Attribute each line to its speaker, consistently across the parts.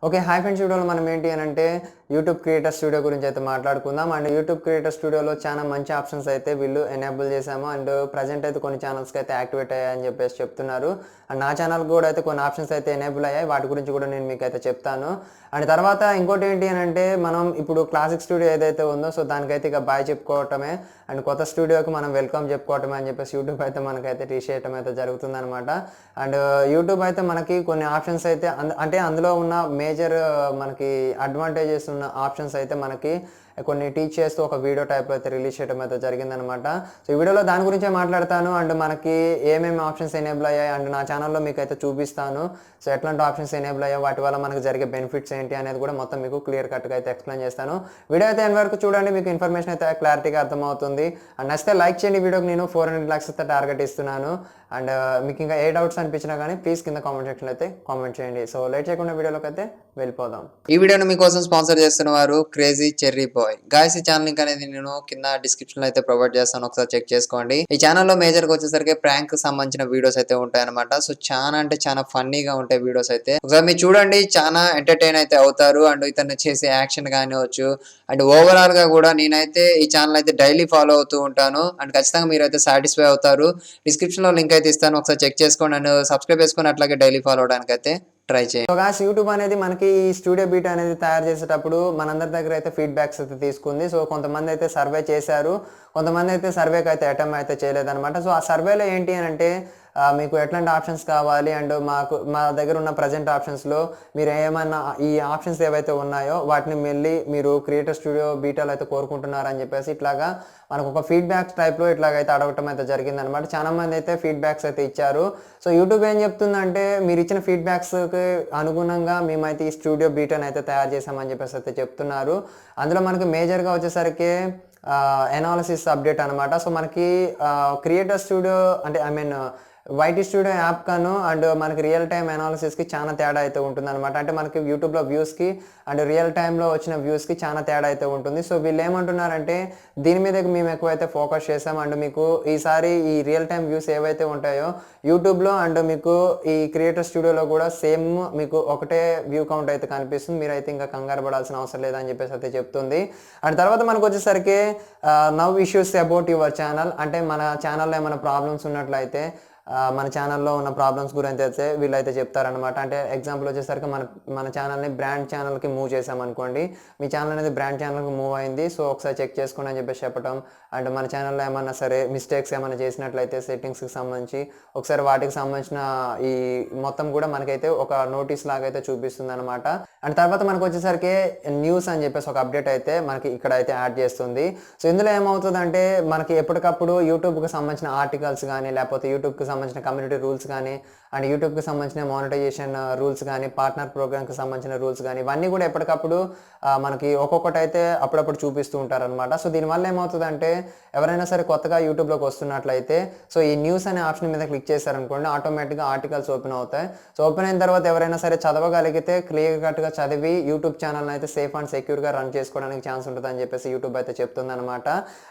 Speaker 1: Okay. Hi friends, వీడియోలో మనం ఏంటి అనంటే యూట్యూబ్ క్రియేటర్ స్టూడియో గురించి అయితే మాట్లాడుకుందాం. అండ్ యూట్యూబ్ క్రియేటర్ స్టూడియోలో చాలా మంచి ఆప్షన్స్ అయితే వీళ్ళు ఎనేబుల్ చేశాము. అండ్ ప్రెజెంట్ అయితే కొన్ని ఛానల్స్‌కి అయితే యాక్టివేట్ అయ్యాయని చెప్పేసి చెప్తున్నారు. అండ్ నా ఛానల్‌కి కూడా అయితే కొన్ని ఆప్షన్స్ అయితే ఎనేబుల్ అయ్యాయి. వాటి గురించి కూడా నేను మీకైతే చెప్తాను. అండ్ తర్వాత ఇంకోటి ఏంటి అనంటే మనం ఇప్పుడు క్లాసిక్ స్టూడియో ఏదైతే ఉందో సో దానికైతే ఇక బాయ్ చెప్పుకోవటమే. అండ్ కొత్త స్టూడియోకి మనం వెల్కమ్ చెప్పుకోవటమే అని చెప్పేసి యూట్యూబ్ అయితే మనకైతే టీచ్ చేయటం అయితే జరుగుతుందనమాట. అండ్ యూట్యూబ్ అయితే మనకి కొన్ని ఆప్షన్స్ అయితే అంటే అందులో ఉన్న మేజర్ మనకి అడ్వాంటేజెస్ ఉన్న ఆప్షన్స్ అయితే మనకి కొన్ని టీచ్ చేస్తూ ఒక వీడియో టైప్లో అయితే రిలీజ్ చేయడం అయితే జరిగిందనమాట. సో ఈ వీడియోలో దాని గురించే మాట్లాడతాను. అండ్ మనకి ఏమేమి ఆప్షన్స్ ఎనేబుల్ అయ్యాయి అండ్ నా ఛానల్లో మీకు అయితే చూపిస్తాను. సో ఎట్లాంటి ఆప్షన్స్ ఎనేబుల్ అయ్యాయి, వాటి వల్ల మనకు జరిగే బెనిఫిట్స్ ఏంటి అనేది కూడా మొత్తం మీకు క్లియర్ కట్గా అయితే ఎక్స్ప్లెయిన్ చేస్తాను. వీడియో అయితే ఎండ్ వరకు చూడండి, మీకు ఇన్ఫర్మేషన్ అయితే క్లారిటీగా అర్థమవుతుంది. అండ్ నచ్చితే లైక్ చేయండి. వీడియోకి నేను 400 lakhs అయితే టార్గెట్ ఇస్తున్నాను. అండ్ మీకు ఇంకా ఏ డౌట్స్ అనిపించినా కానీ ప్లీజ్ కింద కామెంట్ సెక్షన్లో అయితే కామెంట్ చేయండి. సో లేట్ చేయకుండా వీడియోలోకి అయితే వెళ్ళిపోదాం. ఈ వీడియోని మీకోసం స్పాన్సర్ చేస్తున్న వారు క్రేజీ చెర్రీ బాయ్ గాయస్. ఈ ఛానల్ లింక్ అనేది నేను కింద డిస్క్రిప్షన్ లో అయితే ప్రొవైడ్ చేస్తాను, ఒకసారి చెక్ చేసుకోండి. ఈ ఛానల్లో మేజర్ గా వచ్చేసరికి ప్రాంక్ కి సంబంధించిన వీడియోస్ అయితే ఉంటాయి అనమాట. సో చాలా అంటే చాలా ఫన్నీగా ఉంటాయి వీడియోస్ అయితే. ఒకసారి మీరు చూడండి, చాలా ఎంటర్టైన్ అయితే అవుతారు. అండ్ ఇతను చేసే యాక్షన్ కానివచ్చు అండ్ ఓవరాల్ గా కూడా నేనైతే ఈ ఛానల్ అయితే డైలీ ఫాలో అవుతూ ఉంటాను. అండ్ ఖచ్చితంగా మీరు అయితే సాటిస్ఫై అవుతారు. డిస్క్రిప్షన్ లో లింక్ అయితే ఇస్తాను, ఒకసారి చెక్ చేసుకోండి. అండ్ సబ్స్క్రైబ్ చేసుకొని అట్లాగే డైలీ ఫాలో అవడానికి అయితే ట్రై చేయండి. సో గాయ్స్, యూట్యూబ్ అనేది మనకి ఈ స్టూడియో బీట్ అనేది తయారు చేసేటప్పుడు మనందరి దగ్గర అయితే ఫీడ్బ్యాక్స్ అయితే తీసుకుంది. సో కొంతమంది అయితే సర్వే చేశారు, కొంతమంది అయితే సర్వేకి అయితే అటెంప్ట్ అయితే చేయలేదన్నమాట. సో ఆ సర్వేలో ఏంటి అని అంటే మీకు ఎట్లాంటి ఆప్షన్స్ కావాలి అండ్ మా దగ్గర ఉన్న ప్రజెంట్ ఆప్షన్స్లో మీరు ఏమైనా ఈ ఆప్షన్స్ ఏవైతే ఉన్నాయో వాటిని మళ్ళీ మీరు క్రియేటర్ స్టూడియో బీటాలో అయితే కోరుకుంటున్నారని చెప్పేసి ఇట్లాగా మనకు ఒక ఫీడ్బ్యాక్స్ టైప్లో ఇట్లాగైతే అడగటం అయితే జరిగిందనమాట. చాలా మంది అయితే ఫీడ్బ్యాక్స్ అయితే ఇచ్చారు. సో యూట్యూబ్ ఏం చెప్తుందంటే మీరు ఇచ్చిన ఫీడ్బ్యాక్స్కి అనుగుణంగా మేమైతే ఈ స్టూడియో బీటాని అయితే తయారు చేసామని చెప్పేసి అయితే చెప్తున్నారు. అందులో మనకు మేజర్గా వచ్చేసరికి ఎనాలిసిస్ అప్డేట్ అనమాట. సో మనకి క్రియేటర్ స్టూడియో అంటే వైటీ స్టూడియో యాప్ కాను అండ్ మనకి రియల్ టైమ్ అనాలిసిస్కి చాలా తేడా అయితే ఉంటుంది అనమాట. అంటే మనకి యూట్యూబ్లో వ్యూస్కి అండ్ రియల్ టైంలో వచ్చిన వ్యూస్కి చాలా తేడా అయితే ఉంటుంది. సో వీళ్ళు ఏమంటున్నారంటే దీని మీద మేము ఎక్కువైతే ఫోకస్ చేసాం. అండ్ మీకు ఈసారి ఈ రియల్ టైమ్ వ్యూస్ ఏవైతే ఉంటాయో యూట్యూబ్లో అండ్ మీకు ఈ క్రియేటర్ స్టూడియోలో కూడా సేమ్ మీకు ఒకటే వ్యూ కౌంట్ అయితే కనిపిస్తుంది. మీరైతే ఇంకా కంగారు పడాల్సిన అవసరం లేదని చెప్పేసి అయితే చెప్తుంది. అండ్ తర్వాత మనకు వచ్చేసరికి now issues about your channel, అంటే మన ఛానల్లో ఏమైనా ప్రాబ్లమ్స్ ఉన్నట్లయితే మన ఛానల్లో ఉన్న ప్రాబ్లమ్స్ గురించి అయితే వీళ్ళైతే చెప్తారనమాట. అంటే ఎగ్జాంపుల్ వచ్చేసరికి మన ఛానల్ని బ్రాండ్ ఛానల్కి మూవ్ చేసామనుకోండి, మీ ఛానల్ అనేది బ్రాండ్ ఛానల్కి మూవ్ అయింది, సో ఒకసారి చెక్ చేసుకోండి అని చెప్పేసి చెప్పడం. అండ్ మన ఛానల్లో ఏమన్నా సరే మిస్టేక్స్ ఏమైనా చేసినట్లయితే సెట్టింగ్స్కి సంబంధించి ఒకసారి వాటికి సంబంధించిన ఈ మొత్తం కూడా మనకైతే ఒక నోటీస్ లాగా అయితే చూపిస్తుంది అనమాట. అండ్ తర్వాత మనకు వచ్చేసరికి న్యూస్ అని చెప్పేసి ఒక అప్డేట్ అయితే మనకి ఇక్కడ అయితే యాడ్ చేస్తుంది. సో ఇందులో ఏమవుతుందంటే మనకి ఎప్పటికప్పుడు యూట్యూబ్కి సంబంధించిన ఆర్టికల్స్ కానీ లేకపోతే యూట్యూబ్కి సంబంధించిన కమ్యూనిటీ రూల్స్ కానీ అండ్ యూట్యూబ్కి సంబంధించిన మానిటైజేషన్ రూల్స్ కానీ పార్ట్నర్ ప్రోగ్రామ్కి సంబంధించిన రూల్స్ కానీ ఇవన్నీ కూడా ఎప్పటికప్పుడు మనకి ఒక్కొక్కటి అయితే అప్పుడప్పుడు చూపిస్తూ ఉంటారనమాట. సో దీనివల్ల ఏమవుతుందంటే ఎవరైనా సరే కొత్తగా యూట్యూబ్లోకి వస్తున్నట్లయితే సో ఈ న్యూస్ అనే ఆప్షన్ మీద క్లిక్ చేశారనుకోండి, ఆటోమేటిక్గా ఆర్టికల్స్ ఓపెన్ అవుతాయి. సో ఓపెన్ అయిన తర్వాత ఎవరైనా సరే చదవగలిగితే క్లియర్ కట్గా చదివి యూట్యూబ్ ఛానల్ అయితే సేఫ్ అండ్ సెక్యూర్గా రన్ చేసుకోవడానికి ఛాన్స్ ఉంటుంది అని చెప్పేసి యూట్యూబ్ అయితే చెప్తుంది అనమాట.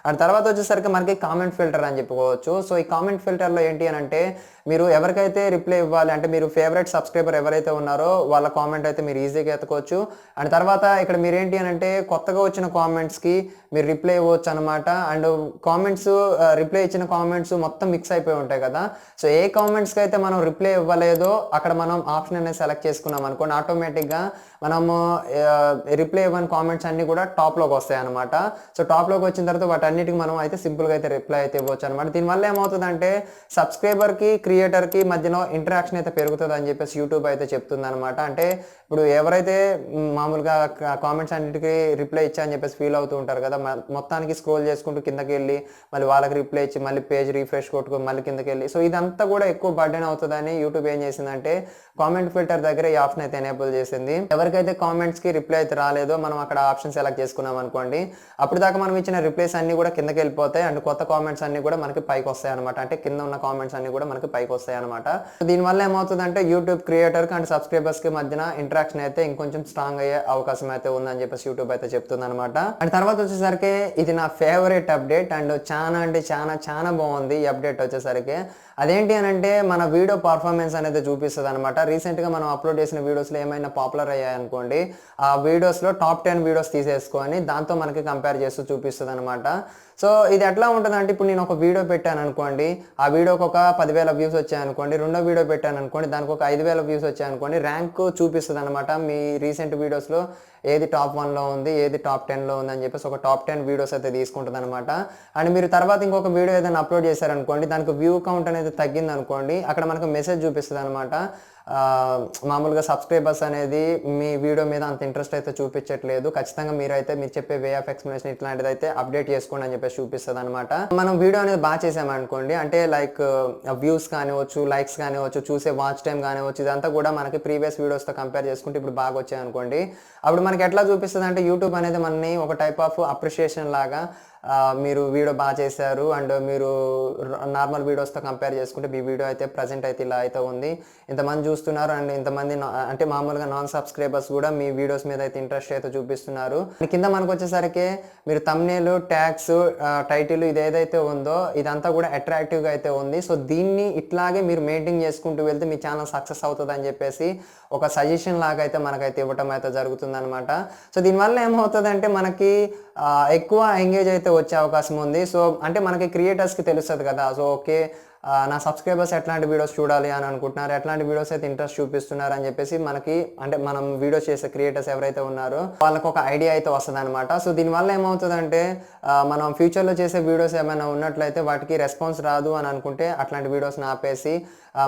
Speaker 1: అండ్ తర్వాత వచ్చేసరికి మనకి కామెంట్ ఫిల్టర్ అని చెప్పుకోవచ్చు. సో ఈ కామెంట్ ఫిల్టర్లో ఏంటి అని అంటే మీరు ఎవరికైతే రిప్లై ఇవ్వాలి అంటే మీరు ఫేవరెట్ సబ్స్క్రైబర్ ఎవరైతే ఉన్నారో వాళ్ళ కామెంట్ అయితే మీరు ఈజీగా ఎత్తుకోవచ్చు. అండ్ తర్వాత ఇక్కడ మీరు ఏంటి అని అంటే కొత్తగా వచ్చిన కామెంట్స్కి మీరు రిప్లై ఇవ్వచ్చు అనమాట. అండ్ కామెంట్స్ రిప్లై ఇచ్చిన కామెంట్స్ మొత్తం మిక్స్ అయిపోయి ఉంటాయి కదా. సో ఏ కామెంట్స్కి అయితే మనం రిప్లై ఇవ్వలేదో అక్కడ మనం ఆప్షన్ అనేది సెలెక్ట్ చేసుకున్నాం అనుకోండి, ఆటోమేటిక్గా మనము రిప్లై ఇవ్వని కామెంట్స్ అన్నీ కూడా టాప్లోకి వస్తాయి అనమాట. సో టాప్లోకి వచ్చిన తర్వాత వాటన్నిటికి మనం అయితే సింపుల్గా అయితే రిప్లై అయితే ఇవ్వచ్చు అనమాట. దీనివల్ల ఏమవుతుందంటే సబ్స్క్రైబర్కి క్రియేటర్కి మధ్యలో ఇంటరాక్షన్ అయితే పెరుగుతుంది అని చెప్పేసి యూట్యూబ్ అయితే చెప్తుంది అనమాట. అంటే ఇప్పుడు ఎవరైతే మామూలుగా కామెంట్స్ అన్నిటికీ రిప్లై ఇచ్చా అని చెప్పేసి ఫీల్ అవుతూ ఉంటారు కదా, మొత్తానికి స్క్రోల్ చేసుకుంటూ కిందకి వెళ్ళి మళ్ళీ వాళ్ళకి రిప్లై ఇచ్చి మళ్ళీ పేజ్ రీఫ్రెష్ కొట్టుకొని మళ్ళీ కిందకి వెళ్ళి సో ఇదంతా కూడా ఎక్కువ బర్డెన్ అవుతుందని యూట్యూబ్ ఏం చేసిందంటే కామెంట్ ఫిల్టర్ దగ్గర ఈ ఆప్షన్ అయితే ఎనేబుల్ చేసింది. ఎవరికైతే కామెంట్స్కి రిప్లై అయితే రాలేదో మనం అక్కడ ఆప్షన్ సెలెక్ట్ చేసుకున్నాం అనుకోండి, అప్పుడు దాకా మనం ఇచ్చిన రిప్లైస్ అన్ని కూడా కిందకి వెళ్ళిపోతాయి అండ్ కొత్త కామెంట్స్ అన్ని కూడా మనకి పైకి వస్తాయి అనమాట. అంటే కింద ఉన్న కామెంట్స్ అన్ని కూడా మనకి పైకి వస్తాయి అనమాట. దీనివల్ల ఏమవుతుందంటే యూట్యూబ్ క్రియేటర్కి అండ్ సబ్స్క్రైబర్స్కి మధ్యన ఇంటరాక్షన్ అయితే ఇంకొంచెం స్ట్రాంగ్ అయ్యే అవకాశం అయితే ఉందని చెప్పేసి యూట్యూబ్ అయితే చెప్తుంది అనమాట. అండ్ తర్వాత వచ్చేసరికి ఇది నా ఫేవరెట్ అప్డేట్ అండ్ చాలా అంటే చాలా బాగుంది ఈ అప్డేట్ వచ్చేసరికి. అదేంటి అని అంటే మన వీడియో పర్ఫార్మెన్స్ అనేది చూపిస్తుంది అనమాట. రీసెంట్గా మనం అప్లోడ్ చేసిన వీడియోస్లో ఏమైనా పాపులర్ అయ్యాయి అనుకోండి, ఆ వీడియోస్లో టాప్ 10 వీడియోస్ తీసేసుకొని దాంతో మనకి కంపేర్ చేస్తూ చూపిస్తుంది అనమాట. సో ఇది ఎట్లా ఉంటుందంటే, ఇప్పుడు నేను ఒక వీడియో పెట్టాను అనుకోండి, ఆ వీడియోకి ఒక 10,000 వ్యూస్ వచ్చాయనుకోండి, రెండో వీడియో పెట్టాను అనుకోండి, దానికి ఒక 5,000 వ్యూస్ వచ్చాయనుకోండి, ర్యాంక్ చూపిస్తుంది అనమాట. మీ రీసెంట్ వీడియోస్లో ఏది టాప్ 1లో ఉంది, ఏది టాప్ 10లో ఉంది అని చెప్పేసి ఒక టాప్ 10 వీడియోస్ అయితే తీసుకుంటుంది అనమాట. అండ్ మీరు తర్వాత ఇంకొక వీడియో ఏదైనా అప్లోడ్ చేశారనుకోండి, దానికి వ్యూ కౌంట్ అనేది తగ్గింది అనుకోండి, అక్కడ మనకు మెసేజ్ చూపిస్తుంది అనమాట. మామూలుగా సబ్స్క్రైబర్స్ అనేది మీ వీడియో మీద అంత ఇంట్రెస్ట్ అయితే చూపించట్లేదు, ఖచ్చితంగా మీరు చెప్పే వే ఆఫ్ ఎక్స్ప్లెనేషన్ ఇట్లాంటిది అయితే అప్డేట్ చేసుకోండి అని చెప్పేసి చూపిస్తుంది అనమాట. మనం వీడియో అనేది బాగా చేసామనుకోండి, అంటే లైక్ వ్యూస్ కానివచ్చు, లైక్స్ కానివచ్చు, చూసే వాచ్ టైం కానివచ్చు, ఇదంతా కూడా మనకి ప్రీవియస్ వీడియోస్తో కంపేర్ చేసుకుంటే ఇప్పుడు బాగా వచ్చాయి అనుకోండి, అప్పుడు మనకి ఎట్లా చూపిస్తుంది అంటే యూట్యూబ్ అనేది మనని ఒక టైప్ ఆఫ్ అప్రిషియేషన్ లాగా, మీరు వీడియో బాగా చేశారు అండ్ మీరు నార్మల్ వీడియోస్తో కంపేర్ చేసుకుంటే మీ వీడియో అయితే ప్రజెంట్ అయితే ఇలా అయితే ఉంది, ఇంతమంది చూస్తున్నారు అండ్ ఇంతమంది అంటే మామూలుగా నాన్ సబ్స్క్రైబర్స్ కూడా మీ వీడియోస్ మీద అయితే ఇంట్రెస్ట్ అయితే చూపిస్తున్నారు. కింద మనకు వచ్చేసరికి మీరు థంబ్నెయిల్, ట్యాగ్స్, టైటిల్ ఇది ఏదైతే ఉందో ఇదంతా కూడా అట్రాక్టివ్గా అయితే ఉంది. సో దీన్ని ఇట్లాగే మీరు మెయింటైన్ చేసుకుంటూ వెళ్తే మీ ఛానల్ సక్సెస్ అవుతుంది అని చెప్పేసి ఒక సజెషన్ లాగా అయితే మనకైతే ఇవ్వటం అయితే జరుగుతుంది అనమాట. సో దీనివల్ల ఏమవుతుంది అంటే మనకి ఎక్కువ ఎంగేజ్ అయితే వచ్చే అవకాశం ఉంది. సో అంటే మనకి క్రియేటర్స్కి తెలుస్తుంది కదా, సో ఓకే నా సబ్స్క్రైబర్స్ ఎట్లాంటి వీడియోస్ చూడాలి అని అనుకుంటున్నారు, ఎట్లాంటి వీడియోస్ అయితే ఇంట్రెస్ట్ చూపిస్తున్నారు అని చెప్పేసి మనకి, అంటే మనం వీడియోస్ చేసే క్రియేటర్స్ ఎవరైతే ఉన్నారో వాళ్ళకి ఒక ఐడియా అయితే వస్తుంది అనమాట. సో దీనివల్ల ఏమవుతుందంటే మనం ఫ్యూచర్లో చేసే వీడియోస్ ఏమైనా ఉన్నట్లయితే వాటికి రెస్పాన్స్ రాదు అని అనుకుంటే అట్లాంటి వీడియోస్ని ఆపేసి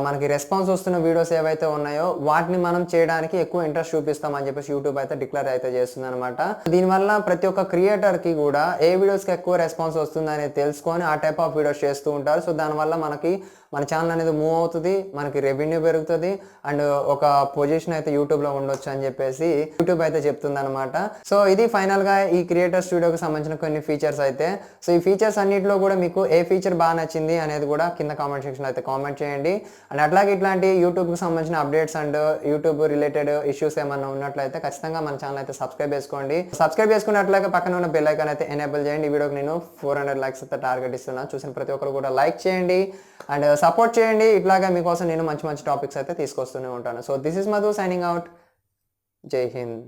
Speaker 1: మనకి రెస్పాన్స్ వస్తున్న వీడియోస్ ఏవైతే ఉన్నాయో వాటిని మనం చేయడానికి ఎక్కువ ఇంట్రెస్ట్ చూపిస్తామని చెప్పేసి యూట్యూబ్ అయితే డిక్లేర్ అయితే చేస్తుంది అనమాట. దీనివల్ల ప్రతి ఒక్క క్రియేటర్కి కూడా ఏ వీడియోస్కి ఎక్కువ రెస్పాన్స్ వస్తుంది అనేది తెలుసుకొని ఆ టైప్ ఆఫ్ వీడియోస్ చేస్తూ ఉంటారు. సో దానివల్ల మన ఛానల్ అనేది మూవ్ అవుతుంది, మనకి రెవెన్యూ పెరుగుతుంది అండ్ ఒక పొజిషన్ అయితే యూట్యూబ్లో ఉండొచ్చు అని చెప్పేసి యూట్యూబ్ అయితే చెప్తుంది అనమాట. సో ఇది ఫైనల్గా ఈ క్రియేటర్ స్టూడియోకి సంబంధించిన కొన్ని ఫీచర్స్ అయితే. సో ఈ ఫీచర్స్ అన్నింటిలో కూడా మీకు ఏ ఫీచర్ బాగా నచ్చింది అనేది కూడా కింద కామెంట్ సెక్షన్లో అయితే కామెంట్ చేయండి. అండ్ అట్లాగే ఇట్లాంటి యూట్యూబ్కి సంబంధించిన updates and YouTube related issues ఏమన్నా ఉన్నట్లయితే ఖచ్చితంగా మన ఛానల్ అయితే సబ్స్క్రైబ్ చేసుకోండి. సబ్స్క్రైబ్ చేసుకున్నట్లయితే పక్కన ఉన్న బెల్ ఐకాన్ అయితే ఎనేబుల్ చేయండి. ఈ వీడియోకి నేను 400 లైక్స్ అయితే టార్గెట్ ఇస్తున్నాను. చూసిన ప్రతి ఒక్కరు కూడా లైక్ చేయండి అండ్ సపోర్ట్ చేయండి. ఇట్లాగా మీకోసం నేను మంచి టాపిక్స్ అయితే తీసుకొస్తూనే ఉంటాను. So this is Madhu signing out. జై హింద్.